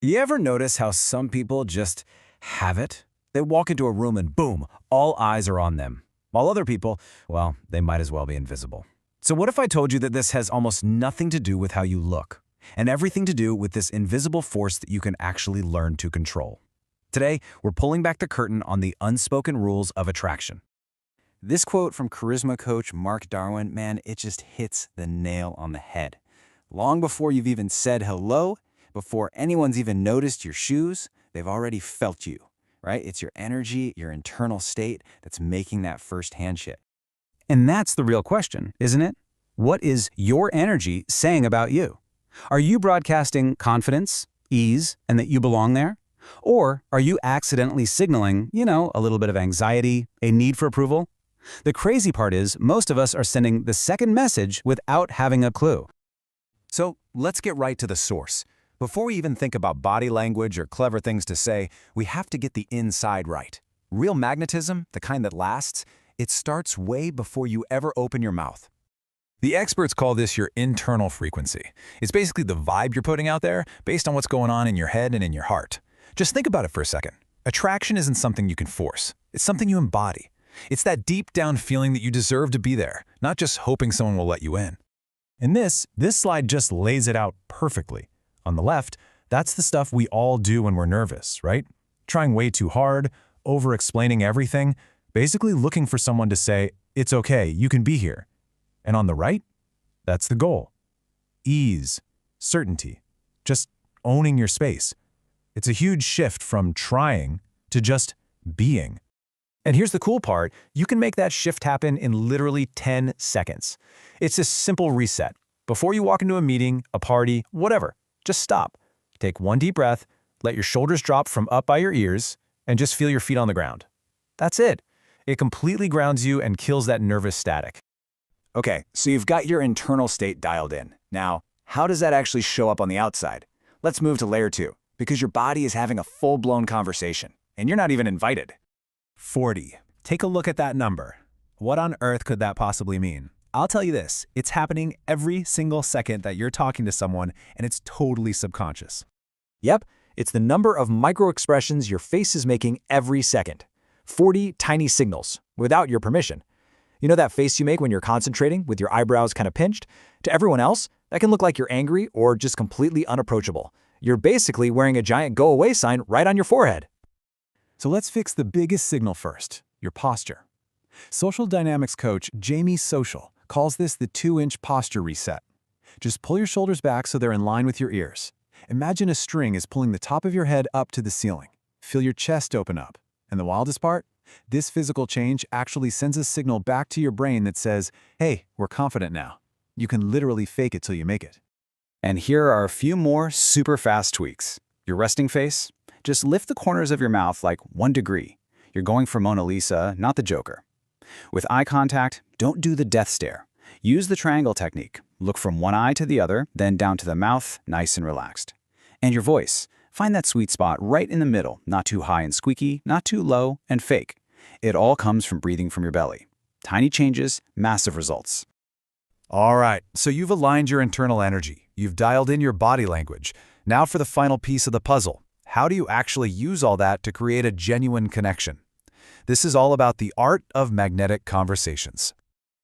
You ever notice how some people just have it? They walk into a room and boom, all eyes are on them. While other people, well, they might as well be invisible. So what if I told you that this has almost nothing to do with how you look, and everything to do with this invisible force that you can actually learn to control? Today, we're pulling back the curtain on the unspoken rules of attraction. This quote from charisma coach Mark Darwin, man, it just hits the nail on the head. Long before you've even said hello, before anyone's even noticed your shoes, they've already felt you, right? It's your energy, your internal state that's making that first handshake. And that's the real question, isn't it? What is your energy saying about you? Are you broadcasting confidence, ease, and that you belong there? Or are you accidentally signaling, a little bit of anxiety, a need for approval? The crazy part is most of us are sending the second message without having a clue. So let's get right to the source. Before we even think about body language or clever things to say, we have to get the inside right. Real magnetism, the kind that lasts, it starts way before you ever open your mouth. The experts call this your internal frequency. It's basically the vibe you're putting out there based on what's going on in your head and in your heart. Just think about it for a second. Attraction isn't something you can force. It's something you embody. It's that deep down feeling that you deserve to be there, not just hoping someone will let you in. And this slide just lays it out perfectly. On the left, that's the stuff we all do when we're nervous, right? Trying way too hard, over-explaining everything, basically looking for someone to say, "It's okay, you can be here." And on the right, that's the goal. Ease, certainty, just owning your space. It's a huge shift from trying to just being. And here's the cool part, you can make that shift happen in literally 10 seconds. It's a simple reset. Before you walk into a meeting, a party, whatever, just stop. Take one deep breath, let your shoulders drop from up by your ears, and just feel your feet on the ground. That's it. It completely grounds you and kills that nervous static. Okay, so you've got your internal state dialed in. Now, how does that actually show up on the outside? Let's move to layer 2, because your body is having a full-blown conversation, and you're not even invited. 40. Take a look at that number. What on earth could that possibly mean? I'll tell you this, it's happening every single second that you're talking to someone, and it's totally subconscious. Yep, it's the number of micro-expressions your face is making every second. 40 tiny signals, without your permission. You know that face you make when you're concentrating, with your eyebrows kind of pinched? To everyone else, that can look like you're angry or just completely unapproachable. You're basically wearing a giant go-away sign right on your forehead. So let's fix the biggest signal first, your posture. Social dynamics coach Jamie Social calls this the 2-inch posture reset. Just pull your shoulders back so they're in line with your ears. Imagine a string is pulling the top of your head up to the ceiling. Feel your chest open up. And the wildest part? This physical change actually sends a signal back to your brain that says, "Hey, we're confident now." You can literally fake it till you make it. And here are a few more super fast tweaks. Your resting face? Just lift the corners of your mouth like 1 degree. You're going for Mona Lisa, not the Joker. With eye contact, don't do the death stare. Use the triangle technique. Look from one eye to the other, then down to the mouth, nice and relaxed. And your voice. Find that sweet spot right in the middle, not too high and squeaky, not too low and fake. It all comes from breathing from your belly. Tiny changes, massive results. All right, so you've aligned your internal energy. You've dialed in your body language. Now for the final piece of the puzzle. How do you actually use all that to create a genuine connection? This is all about the art of magnetic conversations.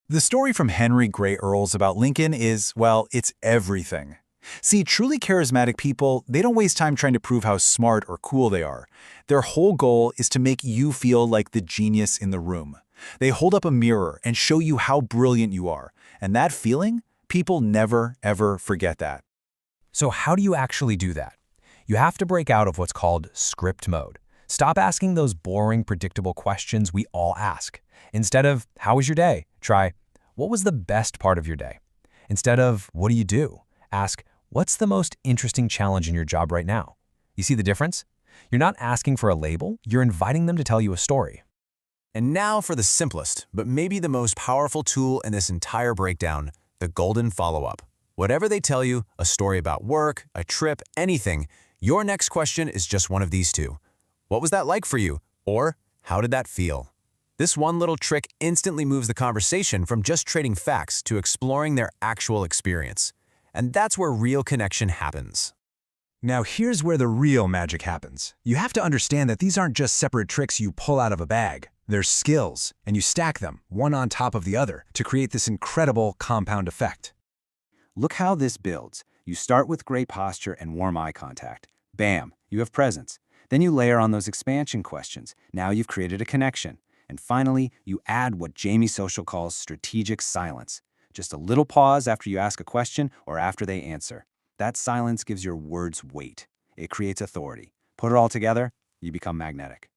The story from Henry Gray Earls about Lincoln is, well, it's everything. See, truly charismatic people, they don't waste time trying to prove how smart or cool they are. Their whole goal is to make you feel like the genius in the room. They hold up a mirror and show you how brilliant you are. And that feeling, people never, ever forget that. So how do you actually do that? You have to break out of what's called script mode. Stop asking those boring, predictable questions we all ask. Instead of, "How was your day?" Try, "What was the best part of your day?" Instead of, "What do you do?" Ask, "What's the most interesting challenge in your job right now?" You see the difference? You're not asking for a label, you're inviting them to tell you a story. And now for the simplest, but maybe the most powerful tool in this entire breakdown, the golden follow-up. Whatever they tell you, a story about work, a trip, anything, your next question is just one of these two. What was that like for you? Or, how did that feel? This one little trick instantly moves the conversation from just trading facts to exploring their actual experience. And that's where real connection happens. Now here's where the real magic happens. You have to understand that these aren't just separate tricks you pull out of a bag. They're skills, and you stack them, one on top of the other, to create this incredible compound effect. Look how this builds. You start with great posture and warm eye contact. Bam, you have presence. Then you layer on those expansion questions. Now you've created a connection. And finally, you add what Jamie Social calls strategic silence. Just a little pause after you ask a question or after they answer. That silence gives your words weight. It creates authority. Put it all together, you become magnetic.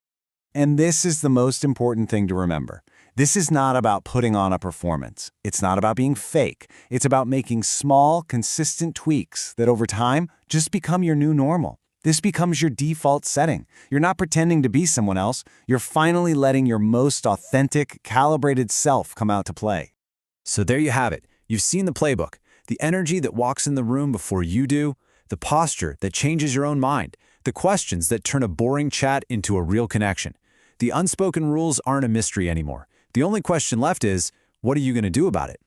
And this is the most important thing to remember. This is not about putting on a performance. It's not about being fake. It's about making small, consistent tweaks that over time just become your new normal. This becomes your default setting. You're not pretending to be someone else. You're finally letting your most authentic, calibrated self come out to play. So there you have it. You've seen the playbook. The energy that walks in the room before you do, the posture that changes your own mind, the questions that turn a boring chat into a real connection. The unspoken rules aren't a mystery anymore. The only question left is, what are you going to do about it?